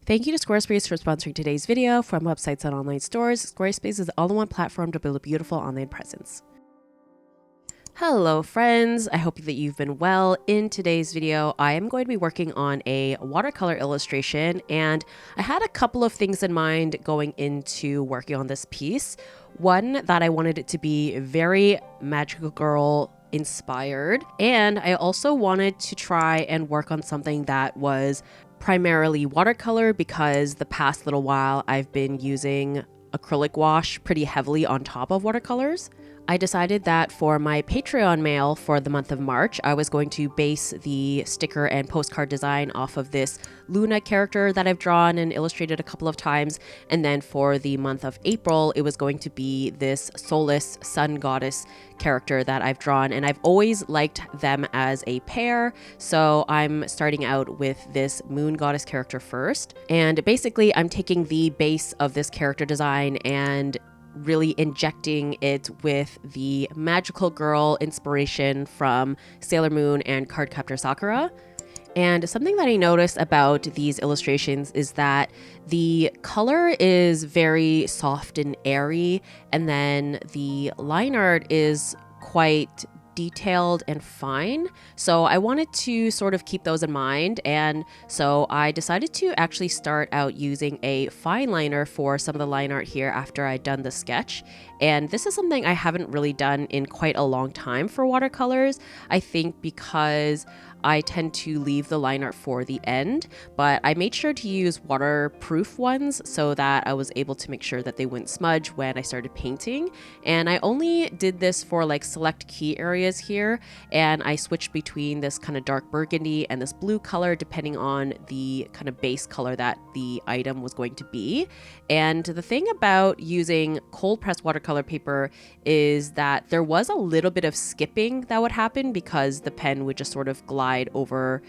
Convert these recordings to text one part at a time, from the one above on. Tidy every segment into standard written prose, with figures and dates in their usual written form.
Thank you to Squarespace for sponsoring today's video. From websites and online stores, Squarespace is the all-in-one platform to build a beautiful online presence. Hello friends, I hope that you've been well. In today's video, I am going to be working on a watercolor illustration, and I had a couple of things in mind going into working on this piece. One, that I wanted it to be very magical girl inspired, and I also wanted to try and work on something that was primarily watercolor because the past little while I've been using acrylic gouache pretty heavily on top of watercolors. I decided that for my Patreon mail for the month of March, I was going to base the sticker and postcard design off of this Luna character that I've drawn and illustrated a couple of times. And then for the month of April, it was going to be this soulless sun goddess character that I've drawn. And I've always liked them as a pair. So I'm starting out with this moon goddess character first. And basically, I'm taking the base of this character design and really injecting it with the magical girl inspiration from Sailor Moon and Cardcaptor Sakura. And something that I noticed about these illustrations is that the color is very soft and airy, and then the line art is quite detailed and fine. So I wanted to sort of keep those in mind, and so I decided to actually start out using a fine liner for some of the line art here after I'd done the sketch. And this is something I haven't really done in quite a long time for watercolors, I think because I tend to leave the line art for the end, but I made sure to use waterproof ones so that I was able to make sure that they wouldn't smudge when I started painting. And I only did this for like select key areas here, and I switched between this kind of dark burgundy and this blue color depending on the kind of base color that the item was going to be. And the thing about using cold pressed watercolor paper is that there was a little bit of skipping that would happen because the pen would just sort of glide over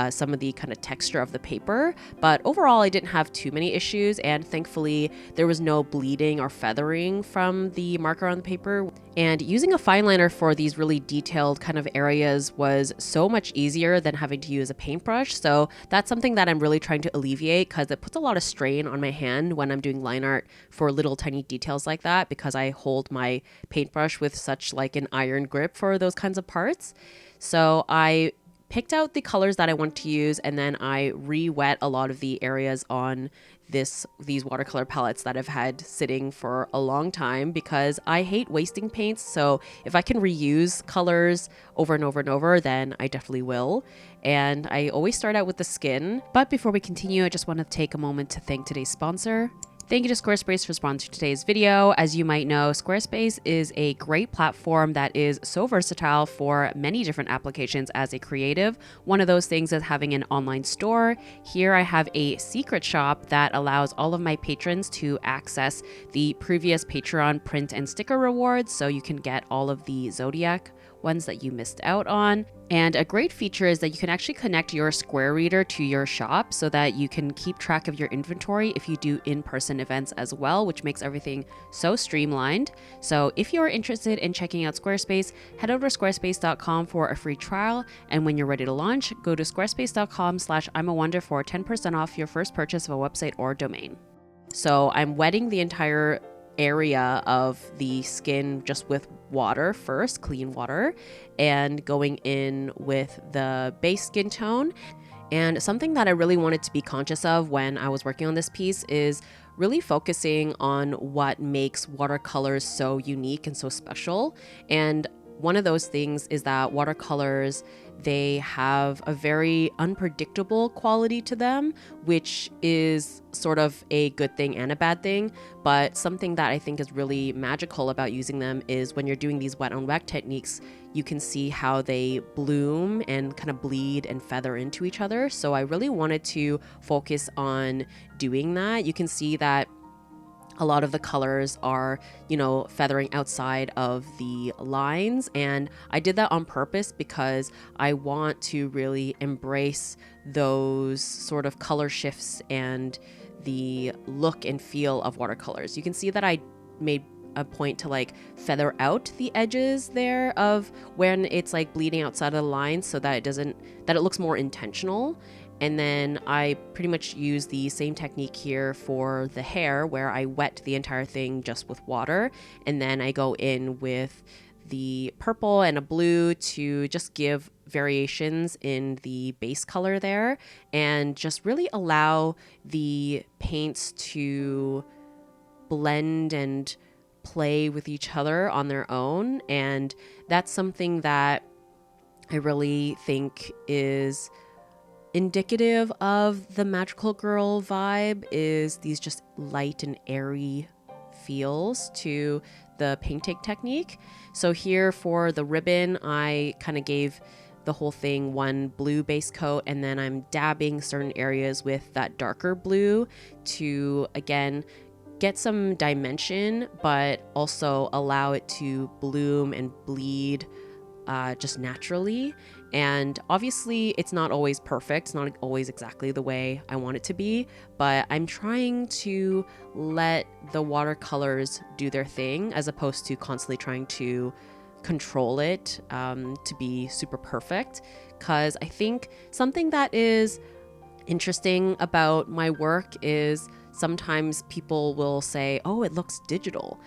some of the kind of texture of the paper. But overall, I didn't have too many issues, and thankfully there was no bleeding or feathering from the marker on the paper. And using a fine liner for these really detailed kind of areas was so much easier than having to use a paintbrush. So that's something that I'm really trying to alleviate because it puts a lot of strain on my hand when I'm doing line art for little tiny details like that, because I hold my paintbrush with such like an iron grip for those kinds of parts. So I picked out the colors that I want to use, and then I re-wet a lot of the areas on these watercolor palettes that I've had sitting for a long time because I hate wasting paints. So if I can reuse colors over and over and over, then I definitely will. And I always start out with the skin. But before we continue, I just want to take a moment to thank today's sponsor. Thank you to Squarespace for sponsoring today's video. As you might know, Squarespace is a great platform that is so versatile for many different applications as a creative. One of those things is having an online store. Here I have a secret shop that allows all of my patrons to access the previous Patreon print and sticker rewards, so you can get all of the Zodiac ones that you missed out on. And a great feature is that you can actually connect your Square Reader to your shop so that you can keep track of your inventory if you do in-person events as well, which makes everything so streamlined. So if you're interested in checking out Squarespace, head over to squarespace.com for a free trial. And when you're ready to launch, go to squarespace.com/imawonder for 10% off your first purchase of a website or domain. So I'm wetting the entire area of the skin just with water first, clean water, and going in with the base skin tone. And something that I really wanted to be conscious of when I was working on this piece is really focusing on what makes watercolors so unique and so special. And one of those things is that watercolors, they have a very unpredictable quality to them, which is sort of a good thing and a bad thing. But something that I think is really magical about using them is when you're doing these wet on wet techniques, you can see how they bloom and kind of bleed and feather into each other. So I really wanted to focus on doing that. You can see that a lot of the colors are, feathering outside of the lines. And I did that on purpose because I want to really embrace those sort of color shifts and the look and feel of watercolors. You can see that I made a point to like feather out the edges there of when it's like bleeding outside of the lines so that it looks more intentional. And then I pretty much use the same technique here for the hair, where I wet the entire thing just with water. And then I go in with the purple and a blue to just give variations in the base color there, and just really allow the paints to blend and play with each other on their own. And that's something that I really think is indicative of the magical girl vibe, is these just light and airy feels to the painting technique. So here for the ribbon, I kind of gave the whole thing one blue base coat, and then I'm dabbing certain areas with that darker blue to, again, get some dimension, but also allow it to bloom and bleed just naturally. And obviously it's not always perfect. It's not always exactly the way I want it to be, but I'm trying to let the watercolors do their thing as opposed to constantly trying to control it to be super perfect. Because I think something that is interesting about my work is sometimes people will say, oh, it looks digital,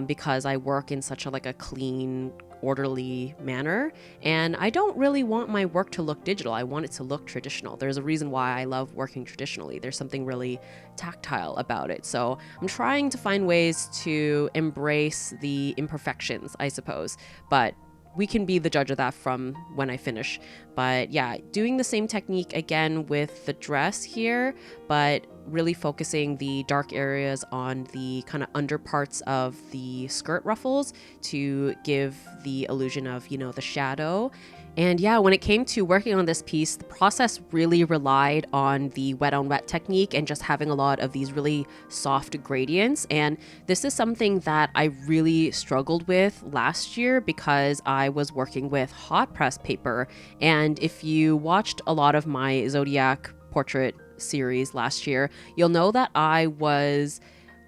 because I work in such a clean, orderly manner. And I don't really want my work to look digital. I want it to look traditional. There's a reason why I love working traditionally. There's something really tactile about it. So I'm trying to find ways to embrace the imperfections, I suppose. But we can be the judge of that from when I finish. But yeah, doing the same technique again with the dress here, but really focusing the dark areas on the kind of under parts of the skirt ruffles to give the illusion of, the shadow. And yeah, when it came to working on this piece, the process really relied on the wet on wet technique and just having a lot of these really soft gradients. And this is something that I really struggled with last year because I was working with hot press paper. And if you watched a lot of my Zodiac portrait series last year, you'll know that I was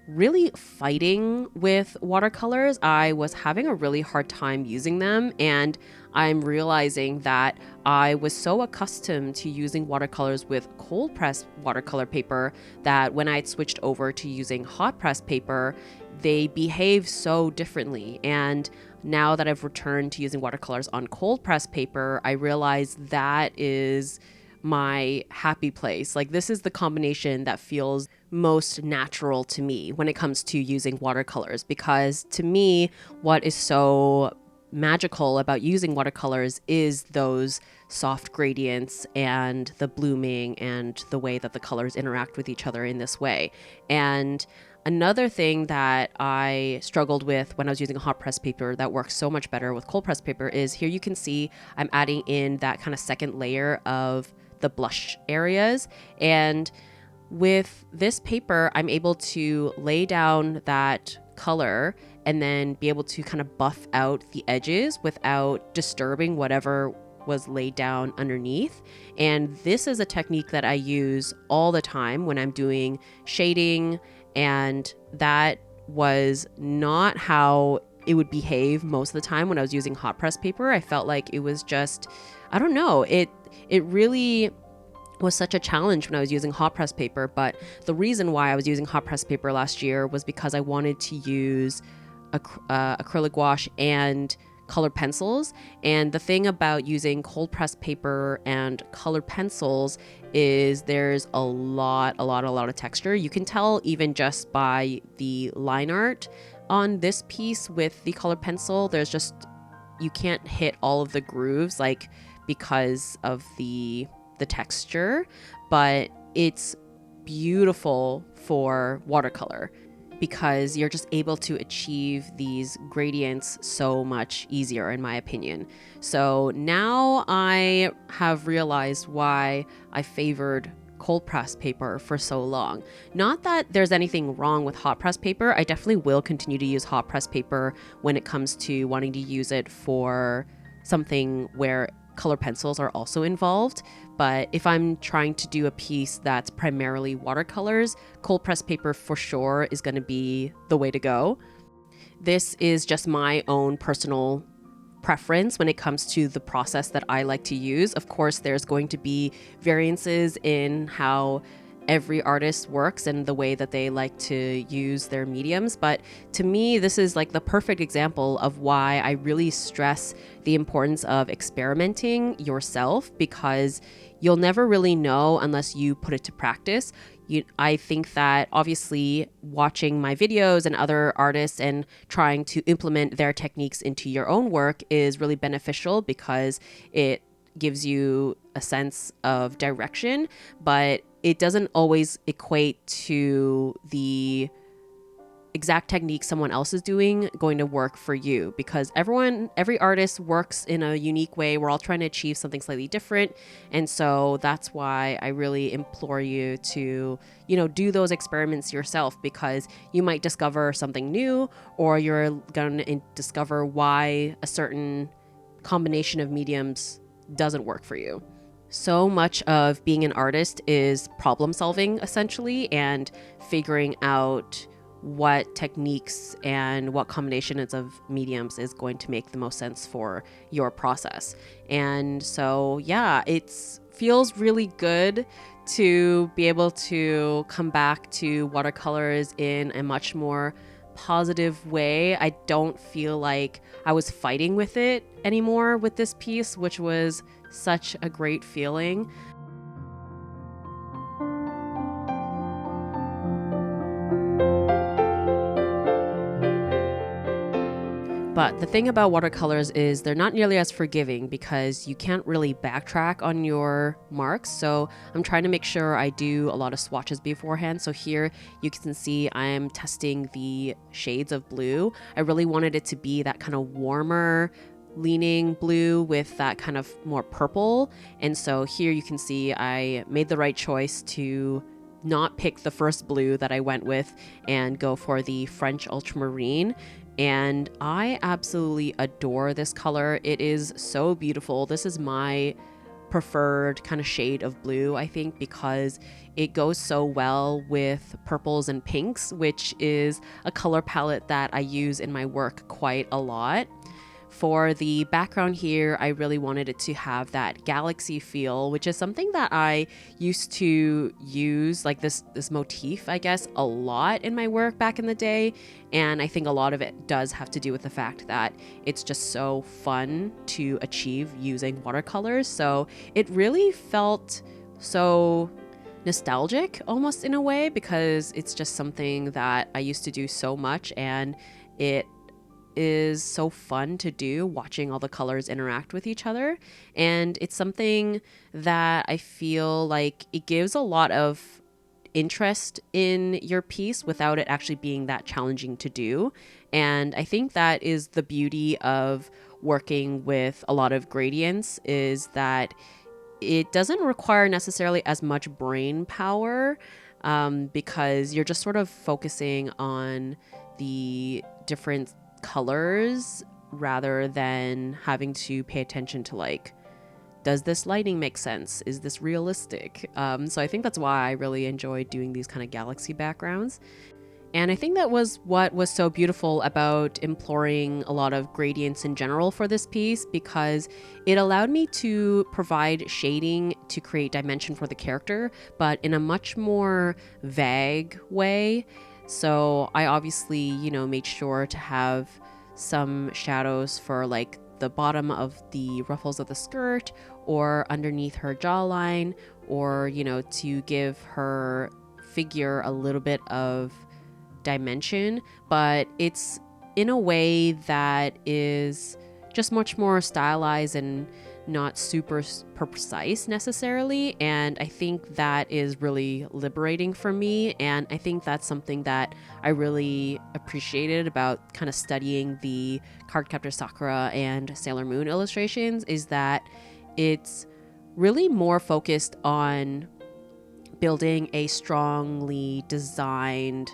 really fighting with watercolors. I was having a really hard time using them, and I'm realizing that I was so accustomed to using watercolors with cold press watercolor paper that when I switched over to using hot press paper, they behave so differently. And now that I've returned to using watercolors on cold press paper, I realize that is my happy place. This is the combination that feels most natural to me when it comes to using watercolors, because to me, what is so magical about using watercolors is those soft gradients and the blooming and the way that the colors interact with each other in this way. And another thing that I struggled with when I was using hot press paper that works so much better with cold press paper is here you can see I'm adding in that kind of second layer of the blush areas. And with this paper, I'm able to lay down that color and then be able to kind of buff out the edges without disturbing whatever was laid down underneath. And this is a technique that I use all the time when I'm doing shading, and that was not how it would behave most of the time when I was using hot press paper. I felt like it was just, I don't know, it really was such a challenge when I was using hot press paper. But the reason why I was using hot press paper last year was because I wanted to use acrylic gouache and colored pencils. And the thing about using cold press paper and colored pencils is there's a lot of texture. You can tell even just by the line art on this piece with the colored pencil. There's just, you can't hit all of the grooves because of the texture, but it's beautiful for watercolor because you're just able to achieve these gradients so much easier, in my opinion. So now I have realized why I favored cold press paper for so long. Not that there's anything wrong with hot press paper. I definitely will continue to use hot press paper when it comes to wanting to use it for something where color pencils are also involved. But if I'm trying to do a piece that's primarily watercolors, cold press paper for sure is going to be the way to go. This is just my own personal preference when it comes to the process that I like to use. Of course, there's going to be variances in how every artist works and the way that they like to use their mediums. But to me, this is like the perfect example of why I really stress the importance of experimenting yourself, because you'll never really know unless you put it to practice. I think that obviously watching my videos and other artists and trying to implement their techniques into your own work is really beneficial because it gives you a sense of direction, but it doesn't always equate to the exact technique someone else is doing going to work for you, because every artist works in a unique way. We're all trying to achieve something slightly different. And so that's why I really implore you to, do those experiments yourself, because you might discover something new, or you're going to discover why a certain combination of mediums doesn't work for you. So much of being an artist is problem solving, essentially, and figuring out what techniques and what combinations of mediums is going to make the most sense for your process. And so, yeah, it feels really good to be able to come back to watercolors in a much more positive way. I don't feel like I was fighting with it anymore with this piece, which was such a great feeling. But the thing about watercolors is they're not nearly as forgiving because you can't really backtrack on your marks. So I'm trying to make sure I do a lot of swatches beforehand. So here you can see I'm testing the shades of blue. I really wanted it to be that kind of warmer leaning blue with that kind of more purple. And so here you can see I made the right choice to not pick the first blue that I went with and go for the French ultramarine. And I absolutely adore this color. It is so beautiful. This is my preferred kind of shade of blue, I think, because it goes so well with purples and pinks, which is a color palette that I use in my work quite a lot. For the background here, I really wanted it to have that galaxy feel, which is something that I used to use, like this motif, I guess, a lot in my work back in the day. And I think a lot of it does have to do with the fact that it's just so fun to achieve using watercolors. So it really felt so nostalgic almost in a way, because it's just something that I used to do so much, and it is so fun to do, watching all the colors interact with each other. And it's something that I feel like it gives a lot of interest in your piece without it actually being that challenging to do. And I think that is the beauty of working with a lot of gradients, is that it doesn't require necessarily as much brain power, because you're just sort of focusing on the different colors rather than having to pay attention to, like, does this lighting make sense? Is this realistic? So I think that's why I really enjoy doing these kind of galaxy backgrounds. And I think that was what was so beautiful about employing a lot of gradients in general for this piece, because it allowed me to provide shading to create dimension for the character, but in a much more vague way. So I obviously, made sure to have some shadows for like the bottom of the ruffles of the skirt, or underneath her jawline, or, to give her figure a little bit of dimension. But it's in a way that is just much more stylized and not super precise necessarily. And I think that is really liberating for me. And I think that's something that I really appreciated about kind of studying the Cardcaptor Sakura and Sailor Moon illustrations, is that it's really more focused on building a strongly designed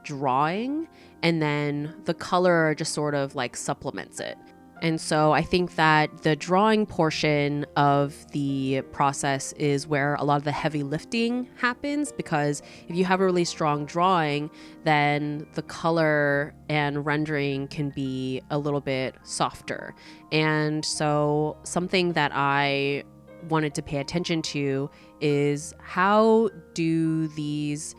drawing, and then the color just sort of like supplements it. And so I think that the drawing portion of the process is where a lot of the heavy lifting happens, because if you have a really strong drawing, then the color and rendering can be a little bit softer. And so something that I wanted to pay attention to is, how do these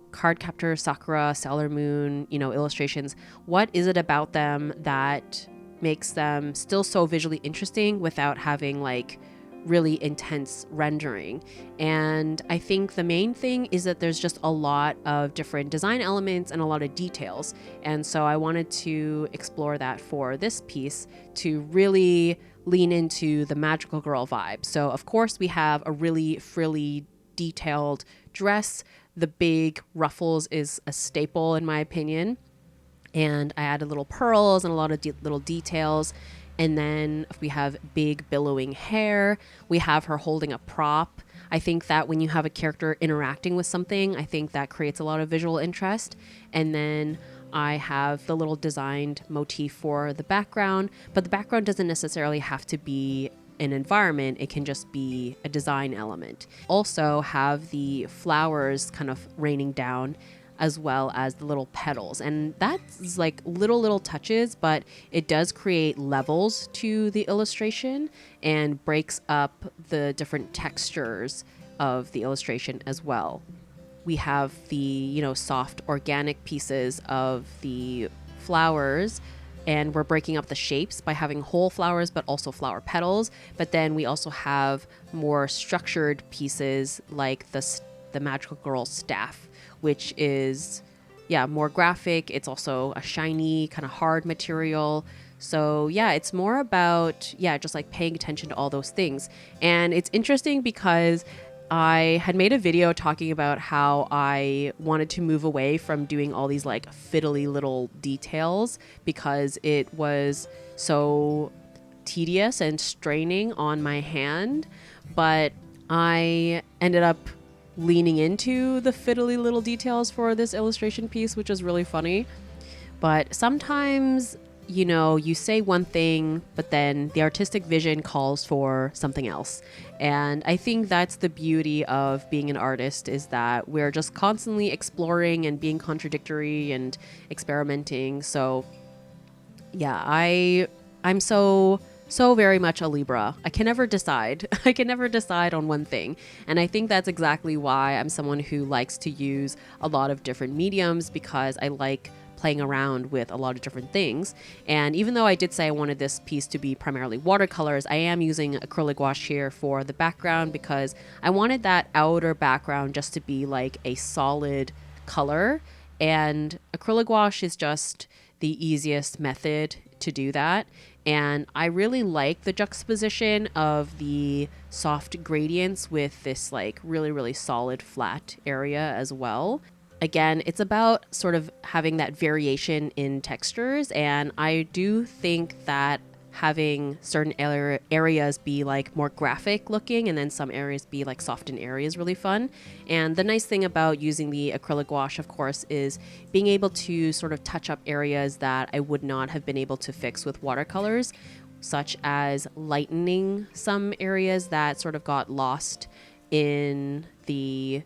Cardcaptor, Sakura, Sailor Moon, illustrations, what is it about them that makes them still so visually interesting without having like really intense rendering? And I think the main thing is that there's just a lot of different design elements and a lot of details. And so I wanted to explore that for this piece to really lean into the magical girl vibe. So of course we have a really frilly, detailed dress. The big ruffles is a staple in my opinion. And I added little pearls and a lot of little details. And then we have big billowing hair. We have her holding a prop. I think that when you have a character interacting with something, I think that creates a lot of visual interest. And then I have the little designed motif for the background, but the background doesn't necessarily have to be an environment. It can just be a design element. Also have the flowers kind of raining down, as well as the little petals. And that's like little touches, but it does create levels to the illustration and breaks up the different textures of the illustration as well. We have the, soft organic pieces of the flowers, and we're breaking up the shapes by having whole flowers, but also flower petals. But then we also have more structured pieces like the magical girl staff, which is, more graphic. It's also a shiny, kind of hard material. So it's more about, just like paying attention to all those things. And it's interesting because I had made a video talking about how I wanted to move away from doing all these like fiddly little details because it was so tedious and straining on my hand. But I ended up leaning into the fiddly little details for this illustration piece, which is really funny. But sometimes, you say one thing, but then the artistic vision calls for something else. And I think that's the beauty of being an artist, is that we're just constantly exploring and being contradictory and experimenting. So I'm so very much a Libra. I can never decide. I can never decide on one thing. And I think that's exactly why I'm someone who likes to use a lot of different mediums, because I like playing around with a lot of different things. And even though I did say I wanted this piece to be primarily watercolors, I am using acrylic gouache here for the background because I wanted that outer background just to be like a solid color. And acrylic gouache is just the easiest method to do that. And I really like the juxtaposition of the soft gradients with this like really solid flat area as well. Again, it's about sort of having that variation in textures, and I do think that having certain areas be like more graphic looking and then some areas be like soft and airy is really fun. And the nice thing about using the acrylic gouache, of course, is being able to sort of touch up areas that I would not have been able to fix with watercolors, such as lightening some areas that sort of got lost in the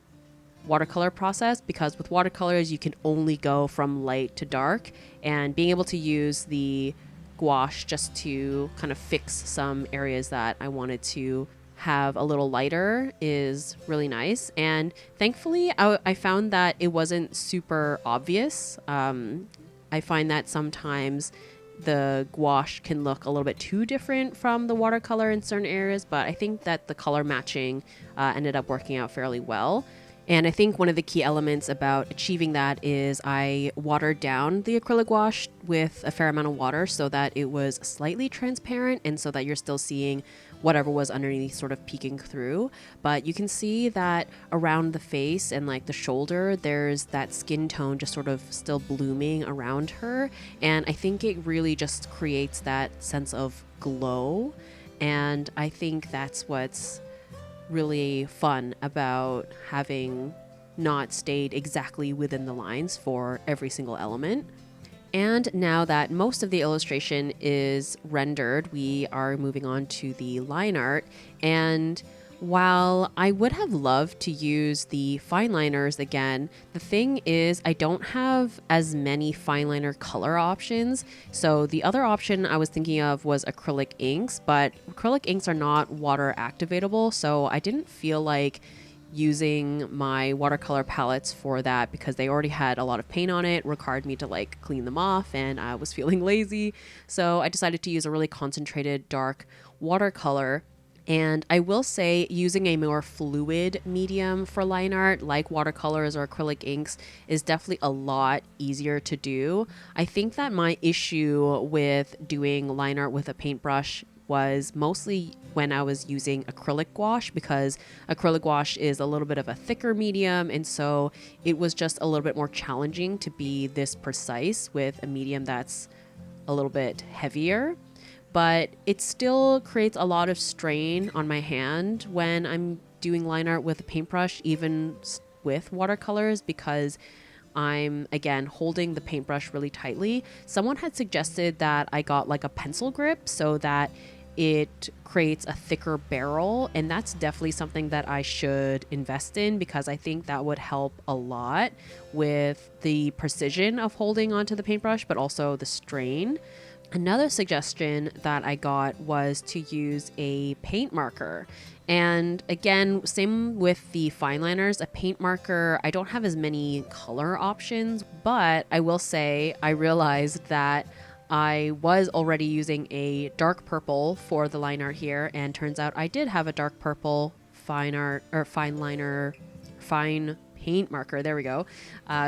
watercolor process, because with watercolors you can only go from light to dark, and being able to use the gouache just to kind of fix some areas that I wanted to have a little lighter is really nice. And thankfully I found that it wasn't super obvious. I find that sometimes the gouache can look a little bit too different from the watercolor in certain areas, but I think that the color matching ended up working out fairly well. And I think one of the key elements about achieving that is I watered down the acrylic gouache with a fair amount of water so that it was slightly transparent and so that you're still seeing whatever was underneath sort of peeking through. But you can see that around the face and like the shoulder, there's that skin tone just sort of still blooming around her. And I think it really just creates that sense of glow. And I think that's what's really fun about having not stayed exactly within the lines for every single element. And now that most of the illustration is rendered, we are moving on to the line art. And while I would have loved to use the fine liners again, the thing is I don't have as many fine liner color options. So the other option I was thinking of was acrylic inks, but acrylic inks are not water activatable. So I didn't feel like using my watercolor palettes for that because they already had a lot of paint on it, required me to like clean them off, and I was feeling lazy. So I decided to use a really concentrated dark watercolor. And I will say using a more fluid medium for line art like watercolors or acrylic inks is definitely a lot easier to do. I think that my issue with doing line art with a paintbrush was mostly when I was using acrylic gouache, because acrylic gouache is a little bit of a thicker medium, and so it was just a little bit more challenging to be this precise with a medium that's a little bit heavier. But it still creates a lot of strain on my hand when I'm doing line art with a paintbrush, even with watercolors, because I'm, again, holding the paintbrush really tightly. Someone had suggested that I got like a pencil grip so that it creates a thicker barrel, and that's definitely something that I should invest in because I think that would help a lot with the precision of holding onto the paintbrush, but also the strain. Another suggestion that I got was to use a paint marker. And again, same with the fine liners, a paint marker, I don't have as many color options, but I will say I realized that I was already using a dark purple for the line art here, and turns out I did have a dark purple fine paint marker. There we go.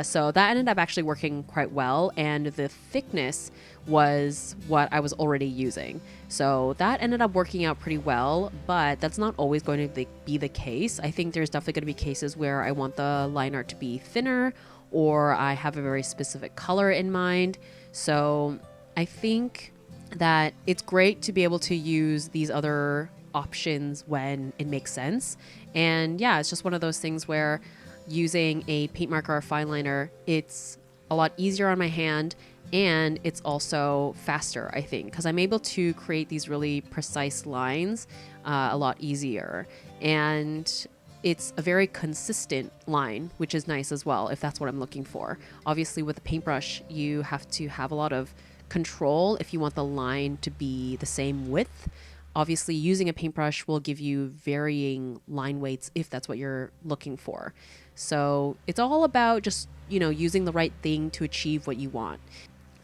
So that ended up actually working quite well, and the thickness was what I was already using. So that ended up working out pretty well, but that's not always going to be the case. I think there's definitely going to be cases where I want the line art to be thinner, or I have a very specific color in mind. So I think that it's great to be able to use these other options when it makes sense. And yeah, it's just one of those things where using a paint marker or fine liner, it's a lot easier on my hand, and it's also faster, I think, because I'm able to create these really precise lines a lot easier. And it's a very consistent line, which is nice as well, if that's what I'm looking for. Obviously, with a paintbrush, you have to have a lot of control if you want the line to be the same width. Obviously, using a paintbrush will give you varying line weights if that's what you're looking for. So it's all about just, using the right thing to achieve what you want.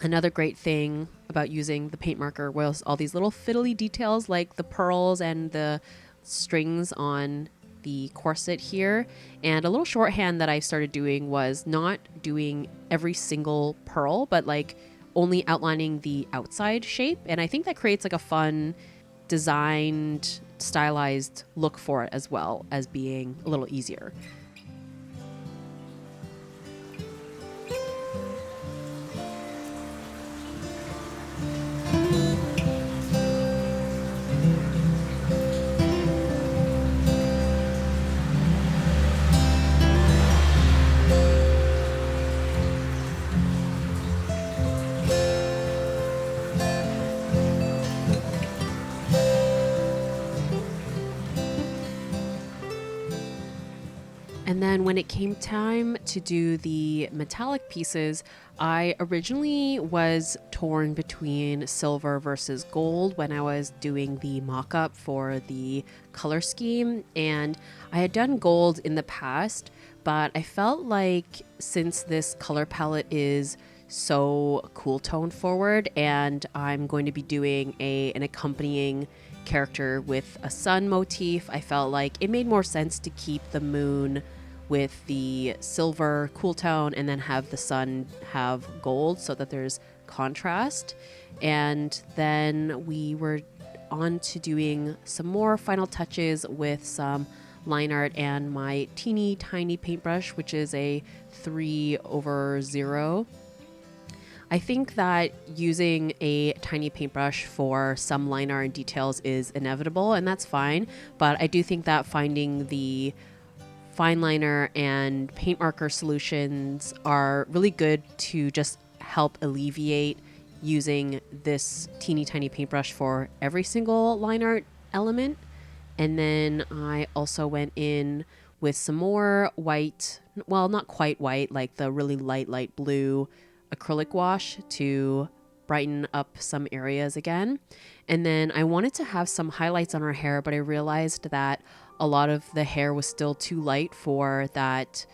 Another great thing about using the paint marker was all these little fiddly details like the pearls and the strings on the corset here. And a little shorthand that I started doing was not doing every single pearl, but like only outlining the outside shape. And I think that creates like a fun, designed, stylized look for it, as well as being a little easier. And then when it came time to do the metallic pieces, I originally was torn between silver versus gold when I was doing the mock-up for the color scheme. And I had done gold in the past, but I felt like since this color palette is so cool tone forward, and I'm going to be doing an accompanying character with a sun motif, I felt like it made more sense to keep the moon with the silver cool tone and then have the sun have gold so that there's contrast. And then we were on to doing some more final touches with some line art and my teeny tiny paintbrush, which is a 3/0. I think that using a tiny paintbrush for some line art and details is inevitable, and that's fine. But I do think that finding the fine liner and paint marker solutions are really good to just help alleviate using this teeny tiny paintbrush for every single line art element. And then I also went in with some more white, well, not quite white, like the really light blue acrylic gouache to brighten up some areas again. And then I wanted to have some highlights on her hair, but I realized that a lot of the hair was still too light for that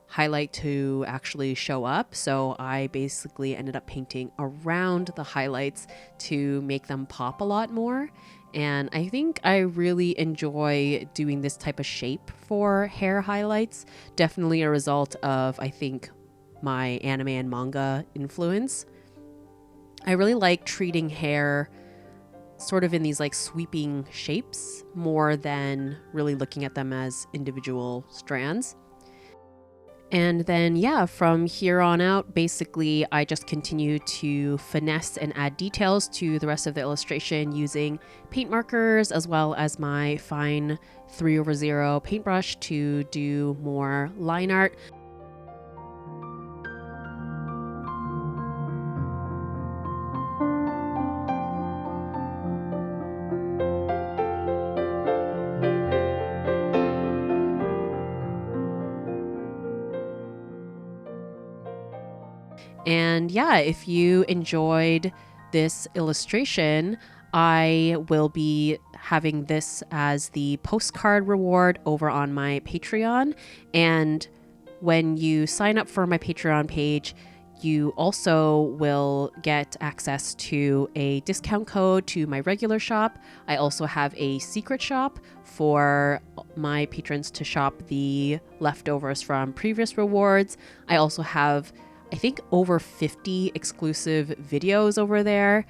highlight to actually show up. So I basically ended up painting around the highlights to make them pop a lot more. And I think I really enjoy doing this type of shape for hair highlights. Definitely a result of, I think, my anime and manga influence. I really like treating hair sort of in these like sweeping shapes more than really looking at them as individual strands. And then, yeah, from here on out, basically, I just continue to finesse and add details to the rest of the illustration using paint markers as well as my fine 3/0 paintbrush to do more line art. And yeah, if you enjoyed this illustration, I will be having this as the postcard reward over on my Patreon. And when you sign up for my Patreon page, you also will get access to a discount code to my regular shop. I also have a secret shop for my patrons to shop the leftovers from previous rewards. I also have, I think, over 50 exclusive videos over there.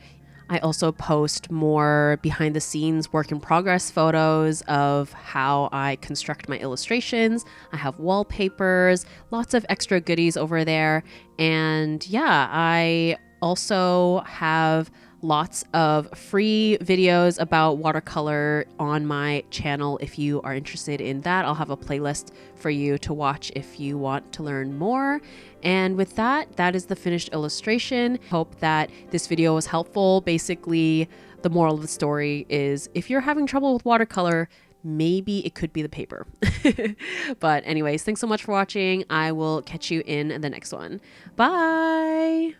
I also post more behind the scenes work in progress photos of how I construct my illustrations. I have wallpapers, lots of extra goodies over there. And yeah, I also have lots of free videos about watercolor on my channel. If you are interested in that, I'll have a playlist for you to watch if you want to learn more. And with that, that is the finished illustration. Hope that this video was helpful. Basically, the moral of the story is if you're having trouble with watercolor, maybe it could be the paper. But anyways, thanks so much for watching. I will catch you in the next one. Bye.